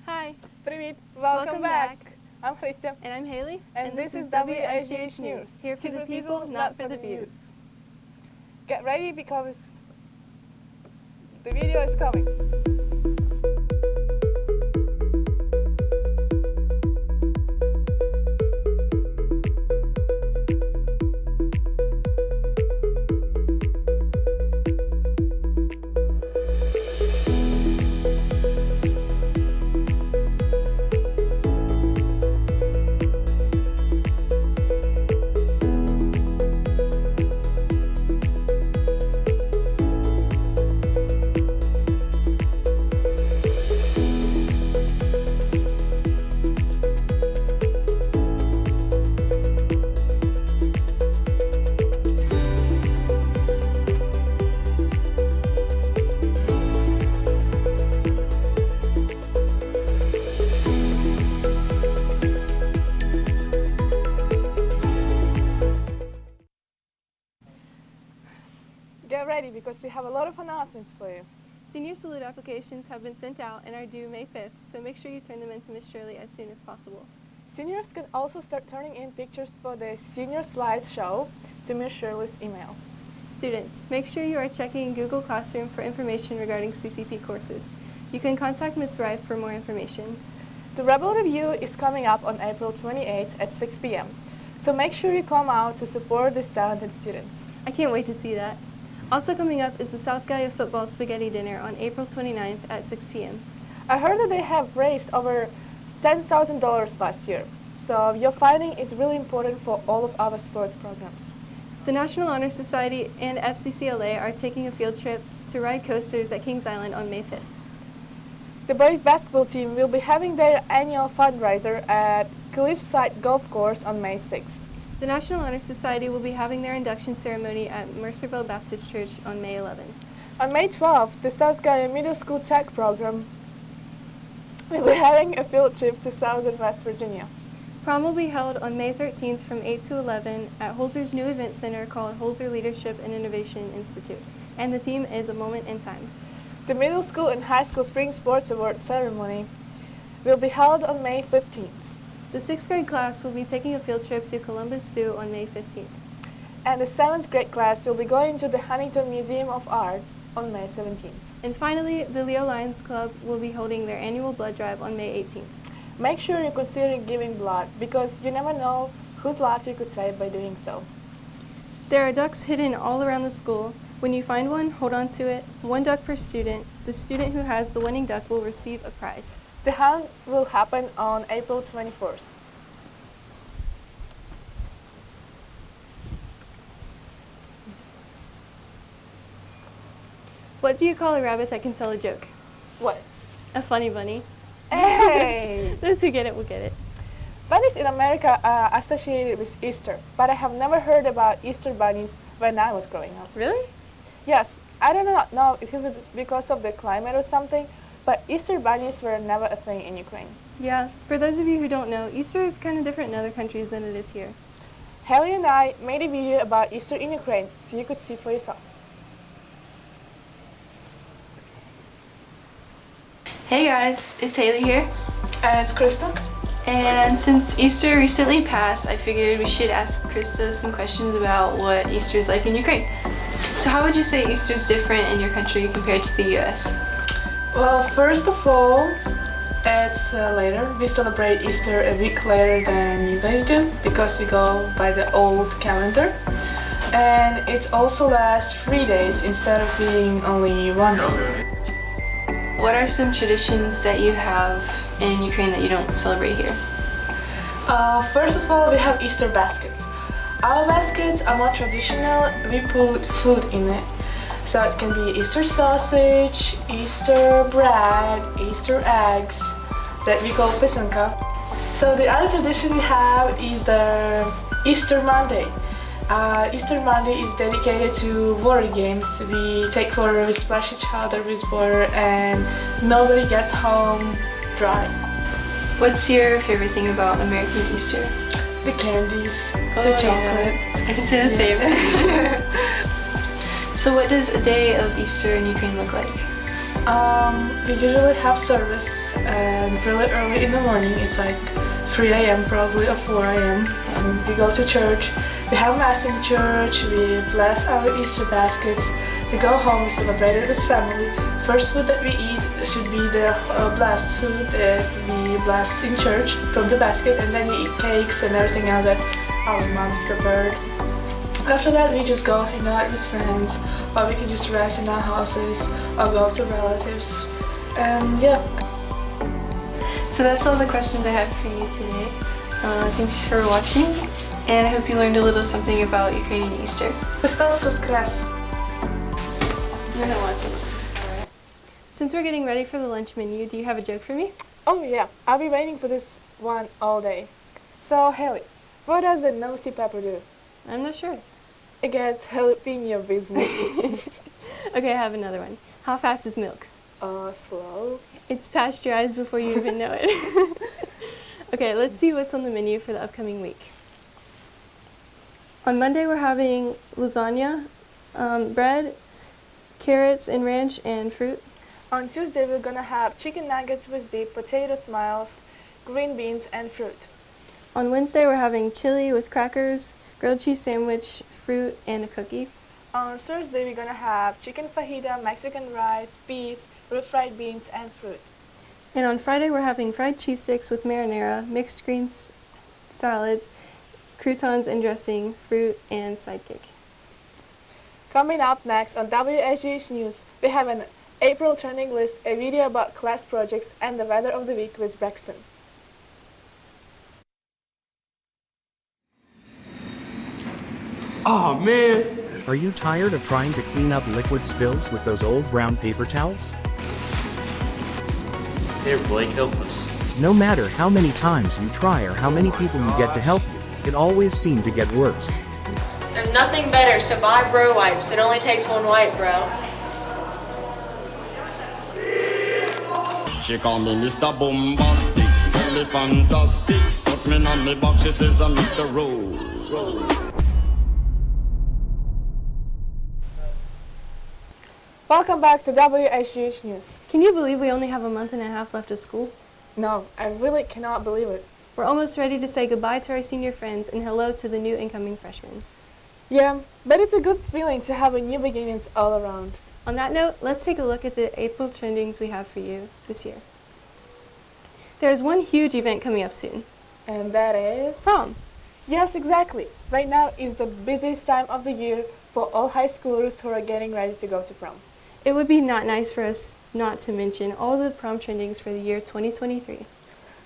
Hi. Привіт! Welcome back! I'm Christian. And I'm Haley. And this is WSGH News. Here for the people, not for the views. Get ready because the video is coming. Get ready because we have a lot of announcements for you. Senior Salute applications have been sent out and are due May 5th, so make sure you turn them in to Miss Shirley as soon as possible. Seniors can also start turning in pictures for the Senior Slideshow to Miss Shirley's email. Students, make sure you are checking Google Classroom for information regarding CCP courses. You can contact Ms. Rife for more information. The Rebel Review is coming up on April 28th at 6 p.m. So make sure you come out to support these talented students. I can't wait to see that. Also coming up is the South Gaia Football Spaghetti Dinner on April 29th at 6 p.m. I heard that they have raised over $10,000 last year. So your funding is really important for all of our sports programs. The National Honor Society and FCCLA are taking a field trip to ride coasters at Kings Island on May 5th. The boys basketball team will be having their annual fundraiser at Cliffside Golf Course on May 6th. The National Honor Society will be having their induction ceremony at Mercerville Baptist Church on May 11th. On May 12th, the South Gaia Middle School Tech Program will be having a field trip to Southern West Virginia. Prom will be held on May 13th from 8 to 11 at Holzer's new event center called Holzer Leadership and Innovation Institute, and the theme is A Moment in Time. The Middle School and High School Spring Sports Award ceremony will be held on May 15th. The 6th grade class will be taking a field trip to Columbus Zoo on May 15th. And the 7th grade class will be going to the Huntington Museum of Art on May 17th. And finally, the Leo Lions Club will be holding their annual blood drive on May 18th. Make sure you consider giving blood because you never know whose life you could save by doing so. There are ducks hidden all around the school. When you find one, hold on to it. 1 duck per student. The student who has the winning duck will receive a prize. The hunt will happen on April 24th. What do you call a rabbit that can tell a joke? What? A funny bunny. Hey! Those who get it will get it. Bunnies in America are associated with Easter, but I have never heard about Easter bunnies when I was growing up. Really? Yes, I do not know if it was because of the climate or something, but Easter bunnies were never a thing in Ukraine. Yeah, for those of you who don't know, Easter is kind of different in other countries than it is here. Haley and I made a video about Easter in Ukraine so you could see for yourself. Hey guys, it's Haley here. And it's Krista. And since Easter recently passed, I figured we should ask Krista some questions about what Easter is like in Ukraine. So how would you say Easter is different in your country compared to the US? Well, first of all, it's later. We celebrate Easter a week later than you guys do because we go by the old calendar. And it also lasts 3 days instead of being only 1 day. What are some traditions that you have in Ukraine that you don't celebrate here? First of all, we have Easter baskets. Our baskets are more traditional. We put food in it. So it can be Easter sausage, Easter bread, Easter eggs that we call pisanka. So the other tradition we have is the Easter Monday. Easter Monday is dedicated to water games. We take water, we splash each other with water, and nobody gets home dry. What's your favorite thing about American Easter? The candies, the chocolate. Yeah. I can say the same. So what does a day of Easter in Ukraine look like? We usually have service and really early in the morning. It's like 3 a.m. probably or 4 a.m. and we go to church. We have mass in church, we bless our Easter baskets, we go home, we celebrate it with family. First food that we eat should be the blessed food that we blessed in church from the basket, and then we eat cakes and everything else that our moms prepared. After that we just go hang out with friends, or we can just rest in our houses or go to relatives, and yeah. So that's all the questions I have for you today. Thanks for watching, and I hope you learned a little something about Ukrainian Easter. Христос воскрес! You're not watching. Since we're getting ready for the lunch menu, do you have a joke for me? Oh yeah, I'll be waiting for this one all day. So Haley, what does a nosy pepper do? I'm not sure. It gets jalapeno business. Okay, I have another one. How fast is milk? Slow. It's pasteurized before you even know it. Okay, let's see what's on the menu for the upcoming week. On Monday, we're having lasagna, bread, carrots and ranch, and fruit. On Tuesday, we're gonna have chicken nuggets with dip, potato smiles, green beans, and fruit. On Wednesday, we're having chili with crackers, grilled cheese sandwich, fruit, and a cookie. On Thursday, we're gonna have chicken fajita, Mexican rice, peas, refried beans, and fruit. And on Friday, we're having fried cheese sticks with marinara, mixed greens salads, croutons and dressing, fruit, and sidekick. Coming up next on WSGH News, we have an April trending list, a video about class projects, and the weather of the week with Braxton. Oh man! Are you tired of trying to clean up liquid spills with those old brown paper towels? They're Blake, help us. No matter how many times you try or how many people you get to help you, it always seems to get worse. There's nothing better, so buy Bro Wipes. It only takes one wipe, bro. She call me Mr. Bombastic, tell me fantastic. Touch me on me back, she says I'm Mr. Roll. Welcome back to WSGH News. Can you believe we only have a month and a half left of school? No, I really cannot believe it. We're almost ready to say goodbye to our senior friends and hello to the new incoming freshmen. Yeah, but it's a good feeling to have a new beginnings all around. On that note, let's take a look at the April trendings we have for you this year. There's one huge event coming up soon. And that is? Prom. Yes, exactly. Right now is the busiest time of the year for all high schoolers who are getting ready to go to prom. It would be not nice for us not to mention all the prom trendings for the year 2023.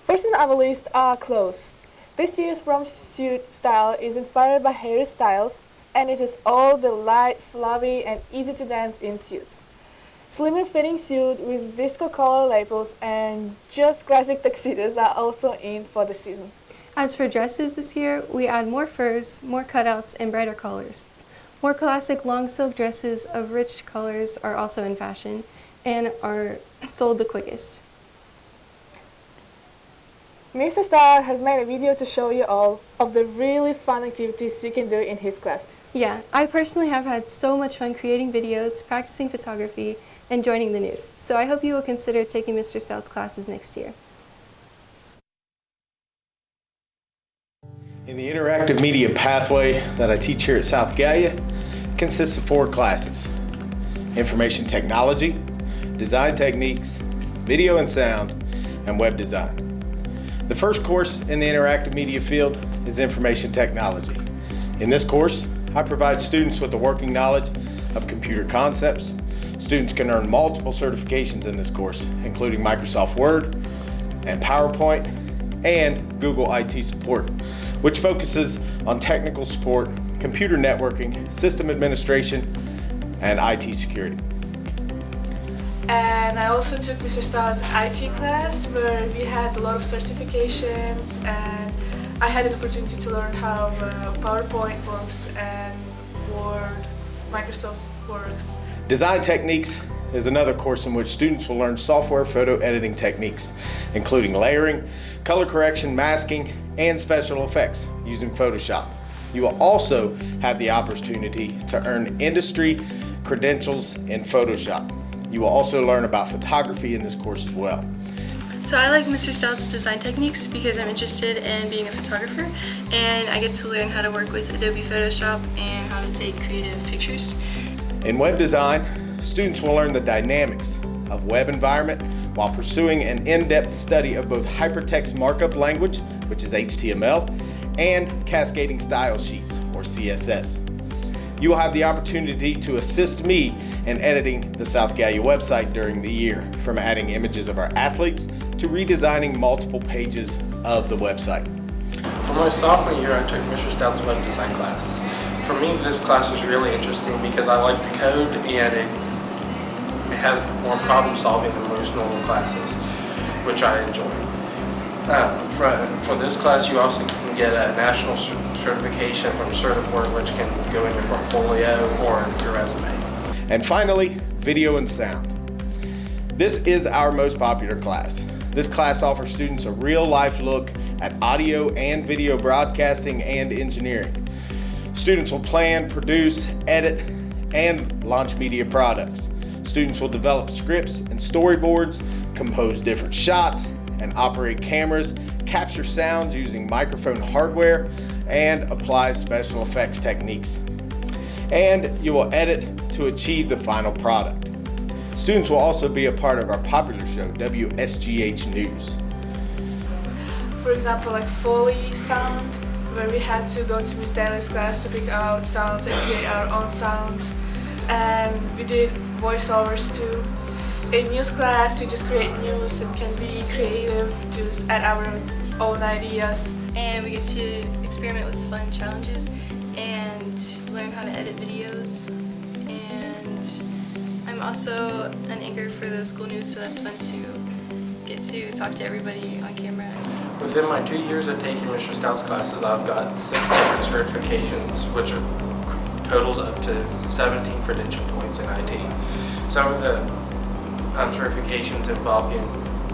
First on our list are clothes. This year's prom suit style is inspired by Harry Styles, and it is all the light, fluffy, and easy to dance in suits. Slimmer fitting suit with disco color lapels and just classic tuxedos are also in for the season. As for dresses this year, we add more furs, more cutouts, and brighter colors. More classic long silk dresses of rich colors are also in fashion and are sold the quickest. Mr. Star has made a video to show you all of the really fun activities you can do in his class. Yeah, I personally have had so much fun creating videos, practicing photography, and joining the news. So I hope you will consider taking Mr. Stout's classes next year. In the interactive media pathway that I teach here at South Gallia, it consists of 4 classes: information technology, design techniques, video and sound, and web design. The first course in the interactive media field is information technology. In this course, I provide students with the working knowledge of computer concepts. Students can earn multiple certifications in this course, including Microsoft Word and PowerPoint and Google IT support, which focuses on technical support, computer networking, system administration, and IT security. And I also took Mr. Stout's IT class where we had a lot of certifications, and I had an opportunity to learn how PowerPoint works and Word, Microsoft works. Design Techniques is another course in which students will learn software photo editing techniques, including layering, color correction, masking, and special effects using Photoshop. You will also have the opportunity to earn industry credentials in Photoshop. You will also learn about photography in this course as well. So I like Mr. Stout's design techniques because I'm interested in being a photographer, and I get to learn how to work with Adobe Photoshop and how to take creative pictures. In web design, students will learn the dynamics of web environment while pursuing an in-depth study of both hypertext markup language, which is HTML, and cascading style sheets, or CSS. You will have the opportunity to assist me in editing the South Gallia website during the year, from adding images of our athletes to redesigning multiple pages of the website. For my sophomore year, I took Mr. Stout's web design class. For me, this class was really interesting because I like the code and it has more problem solving than most normal classes, which I enjoy. For this class, you also can get a national certification from Certiport, which can go in your portfolio or your resume. And finally, video and sound. This is our most popular class. This class offers students a real-life look at audio and video broadcasting and engineering. Students will plan, produce, edit, and launch media products. Students will develop scripts and storyboards, compose different shots, and operate cameras, capture sounds using microphone hardware, and apply special effects techniques. And you will edit to achieve the final product. Students will also be a part of our popular show, WSGH News. For example, like Foley sound, where we had to go to Miss Daly's class to pick out sounds and create our own sounds. And we did voiceovers too. In news class, we just create news and can be creative, just add our own ideas. And we get to experiment with fun challenges and learn how to edit videos. And I'm also an anchor for the school news, so that's fun to get to talk to everybody on camera. Within my 2 years of taking Mr. Stout's classes, I've got 6 different certifications, which are totals up to 17 credential points in IT. Some of the certifications involve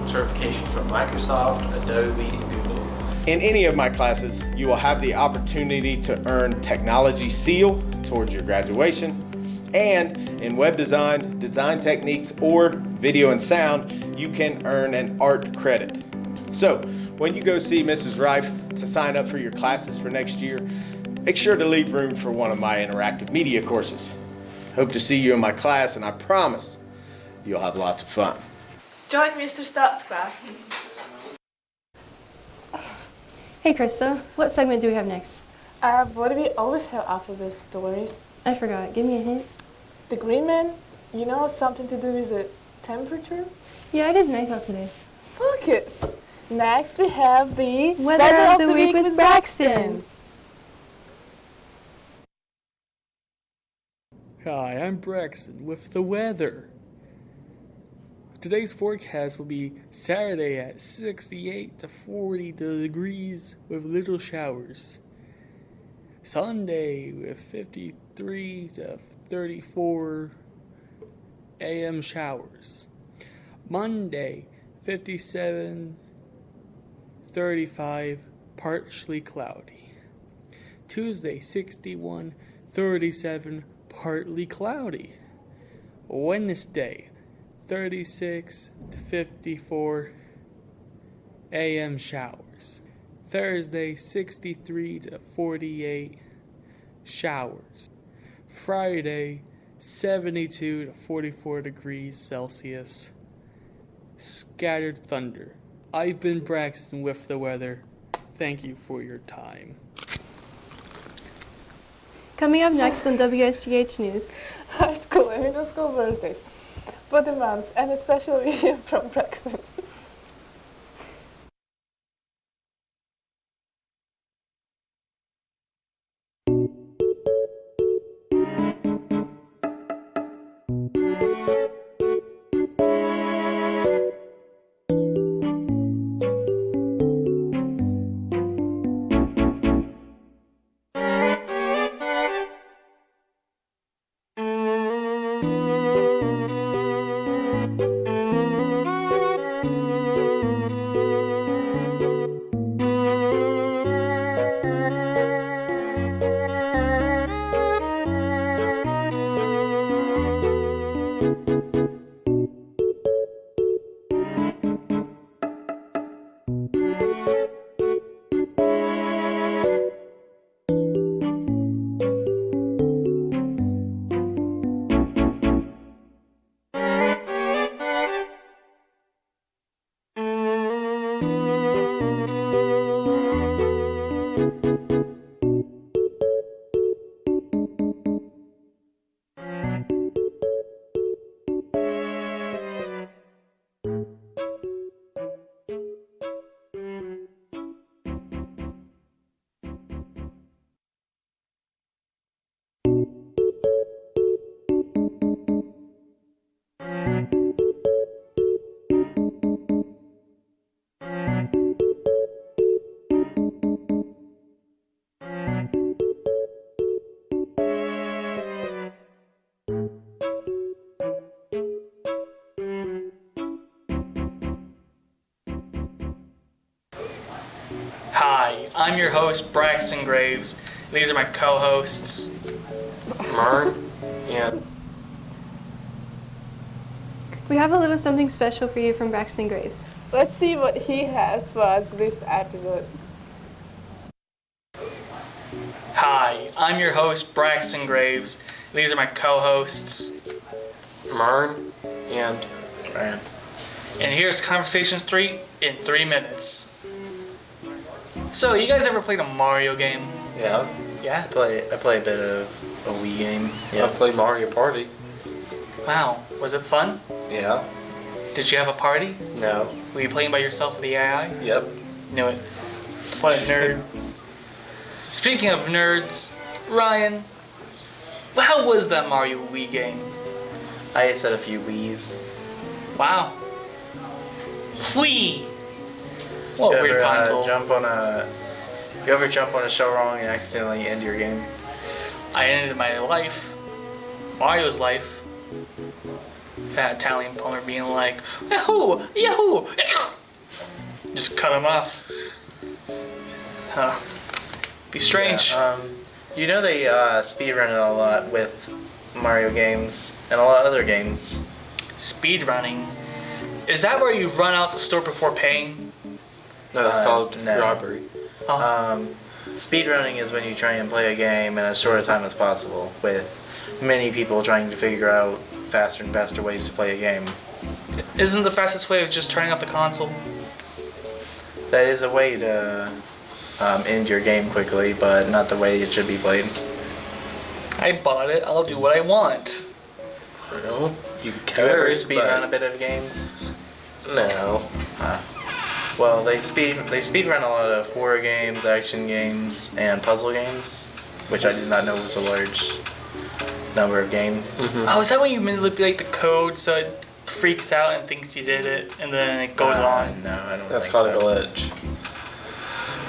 certifications from Microsoft, Adobe, and Google. In any of my classes, you will have the opportunity to earn Technology Seal towards your graduation, and in web design, design techniques, or video and sound, you can earn an art credit. So, when you go see Mrs. Rife to sign up for your classes for next year, make sure to leave room for one of my interactive media courses. Hope to see you in my class, and I promise you'll have lots of fun. Join Mr. Stout's class. Hey Krista, what segment do we have next? What do we always have after the stories? I forgot. Give me a hint. The green man, you know, something to do with the temperature? Yeah, it is nice out today. Focus. Next we have the Weather of the Week with Braxton. Hi, I'm Braxton with the weather. Today's forecast will be Saturday at 68 to 40 degrees with little showers. Sunday with 53 to 34 a.m. showers. Monday, 57, 35, partially cloudy. Tuesday, 61, 37, partly cloudy. Wednesday, 36 to 54 a.m. showers. Thursday, 63 to 48 showers. Friday, 72 to 44 degrees Celsius. Scattered thunder. I've been Braxton with the weather. Thank you for your time. Coming up next on WSGH News. high school and middle school birthdays for the months, and a special video from Braxton. Hi, I'm your host, Braxton Graves. These are my co-hosts. Mern and We have a little something special for you from Braxton Graves. Let's see what he has for us this episode. Hi, I'm your host, Braxton Graves. These are my co-hosts. Mern and Grant. And here's Conversation 3 in 3 minutes. So, you guys ever played a Mario game? Yeah. Yeah? I play a bit of a Wii game. Yeah. I played Mario Party. Wow, was it fun? Yeah. Did you have a party? No. Were you playing by yourself with the AI? Yep. Knew it. What a nerd. Speaking of nerds, Ryan, how was that Mario Wii game? I said a few Wii's. Wow. Wii! What a weird console. You ever jump on a shell wrong and accidentally end your game? I ended my life, Mario's life. That Italian plumber being like, Yahoo! Yahoo! Just cut him off. Huh. Be strange. Yeah, you know they speedrun it a lot with Mario games and a lot of other games. Speedrunning? Is that where you run out the store before paying? No, that's called robbery. Oh. Speedrunning is when you try and play a game in as short a time as possible, with many people trying to figure out faster and faster ways to play a game. Isn't the fastest way of just turning off the console? That is a way to end your game quickly, but not the way it should be played. I bought it, I'll do what I want. No, you ever speedrun a bit of games? No. Well, they speedrun a lot of horror games, action games, and puzzle games, which I did not know was a large number of games. Mm-hmm. Oh, is that when you manipulate the code so it freaks out and thinks you did it, and then it goes on? No, I don't That's think called so. a glitch.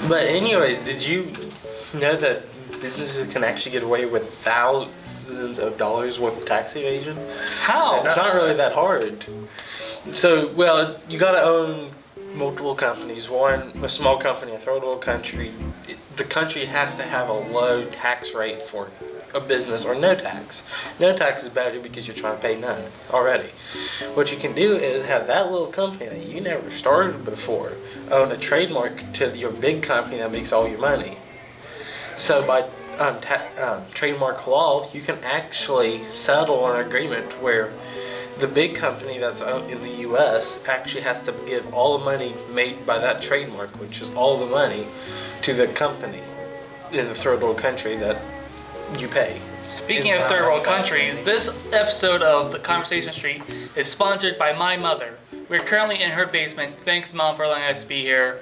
But anyways, did you know that businesses can actually get away with thousands of dollars worth of tax evasion? How? It's not really that hard. So, well, you gotta own multiple companies. One, a small company, a third world country. The country has to have a low tax rate for a business, or no tax. No tax is better because you're trying to pay none already. What you can do is have that little company that you never started before own a trademark to your big company that makes all your money. So by trademark law, you can actually settle an agreement where the big company that's in the U.S. actually has to give all the money made by that trademark, which is all the money, to the company in the third world country that you pay. Speaking of third world countries, this episode of The Conversation Street is sponsored by my mother. We're currently in her basement. Thanks, Mom, for letting us be here.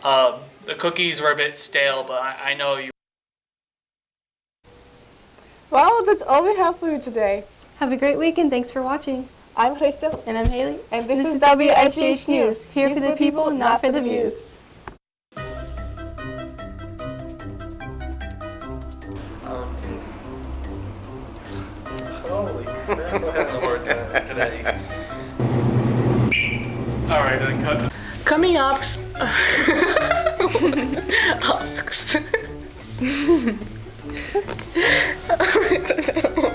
The cookies were a bit stale, but I know you. Well, that's all we have for you today. Have a great week and thanks for watching. I'm Crystal. And I'm Haley. And this is WSGH News. Here for the people, not for the views. Holy crap, we're having a hard time today. Alright, then cut. Coming up.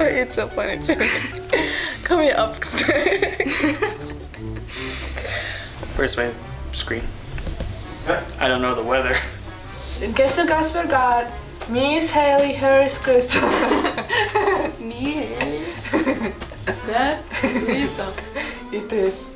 It's so funny to me. Coming up. Where's my screen? I don't know the weather. In case you guys forgot, me is Haley, her is Crystal. Me, Haley. That is it is.